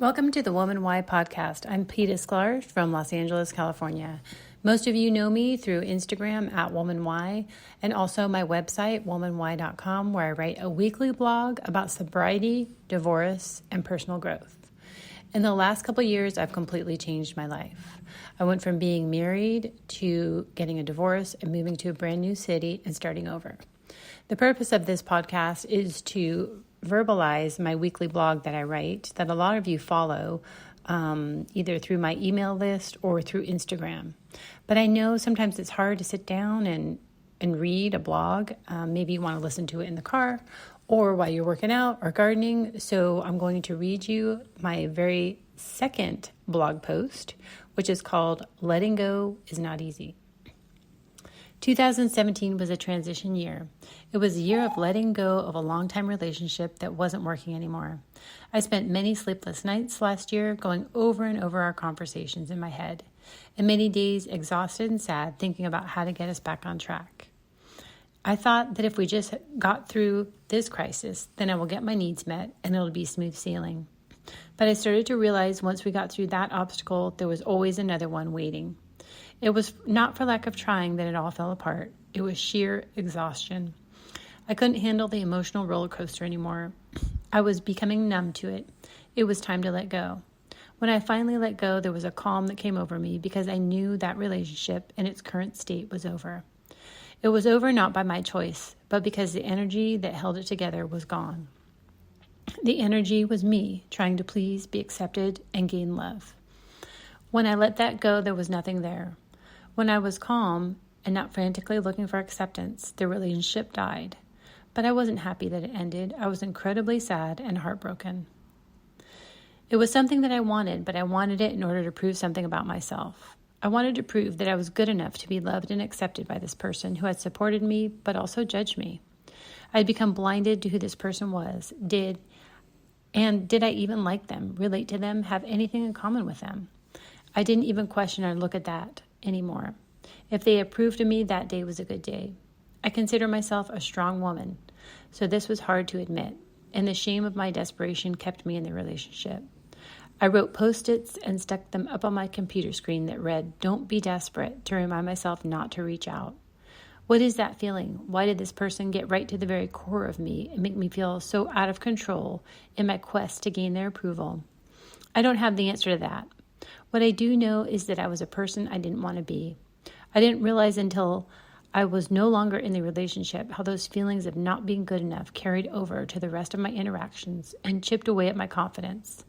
Welcome to the Womanwhy podcast. I'm Peta Sklar from Los Angeles, California. Most of you know me through Instagram at womanwhy and also my website, womanwhy.com, where I write a weekly blog about sobriety, divorce, and personal growth. In the last couple of years, I've completely changed my life. I went from being married to getting a divorce and moving to a brand new city and starting over. The purpose of this podcast is to verbalize my weekly blog that I write that a lot of you follow either through my email list or through Instagram. But I know sometimes it's hard to sit down and read a blog. Maybe you want to listen to it in the car or while you're working out or gardening. So I'm going to read you my very second blog post, which is called Letting Go is Not Easy. 2017 was a transition year. It was a year of letting go of a long-time relationship that wasn't working anymore. I spent many sleepless nights last year going over and over our conversations in my head, and many days exhausted and sad thinking about how to get us back on track. I thought that if we just got through this crisis, then I will get my needs met and it'll be smooth sailing. But I started to realize once we got through that obstacle, there was always another one waiting. It was not for lack of trying that it all fell apart. It was sheer exhaustion. I couldn't handle the emotional roller coaster anymore. I was becoming numb to it. It was time to let go. When I finally let go, there was a calm that came over me because I knew that relationship in its current state was over. It was over not by my choice, but because the energy that held it together was gone. The energy was me trying to please, be accepted, and gain love. When I let that go, there was nothing there. When I was calm and not frantically looking for acceptance, the relationship died. But I wasn't happy that it ended. I was incredibly sad and heartbroken. It was something that I wanted, but I wanted it in order to prove something about myself. I wanted to prove that I was good enough to be loved and accepted by this person who had supported me, but also judged me. I had become blinded to who this person was, did I even like them, relate to them, have anything in common with them? I didn't even question or look at that anymore. If they approved of me, that day was a good day. I consider myself a strong woman, so this was hard to admit, and the shame of my desperation kept me in the relationship. I wrote Post-its and stuck them up on my computer screen that read, "Don't be desperate," to remind myself not to reach out. What is that feeling? Why did this person get right to the very core of me and make me feel so out of control in my quest to gain their approval? I don't have the answer to that. What I do know is that I was a person I didn't want to be. I didn't realize until I was no longer in the relationship how those feelings of not being good enough carried over to the rest of my interactions and chipped away at my confidence.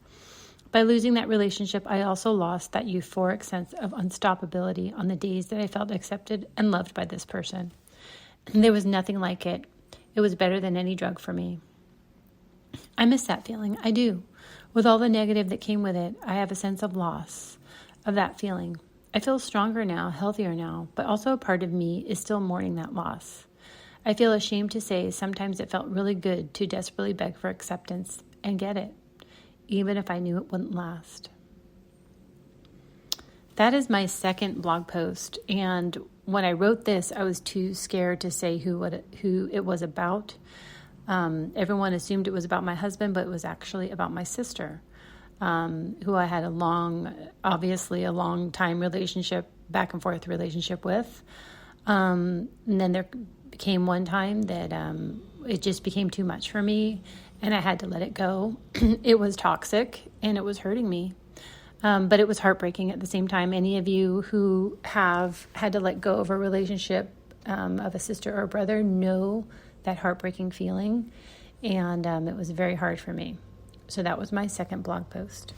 By losing that relationship, I also lost that euphoric sense of unstoppability on the days that I felt accepted and loved by this person. And there was nothing like it. It was better than any drug for me. I miss that feeling. I do. With all the negative that came with it, I have a sense of loss of that feeling. I feel stronger now, healthier now, but also a part of me is still mourning that loss. I feel ashamed to say sometimes it felt really good to desperately beg for acceptance and get it, even if I knew it wouldn't last. That is my second blog post, and when I wrote this, I was too scared to say who it was about. Everyone assumed it was about my husband, but it was actually about my sister, who I had a long time relationship, back and forth relationship with. And then there came one time that it just became too much for me, and I had to let it go. It was toxic, and it was hurting me. But it was heartbreaking at the same time. Any of you who have had to let go of a relationship of a sister or a brother know that heartbreaking feeling, and it was very hard for me. So that was my second blog post.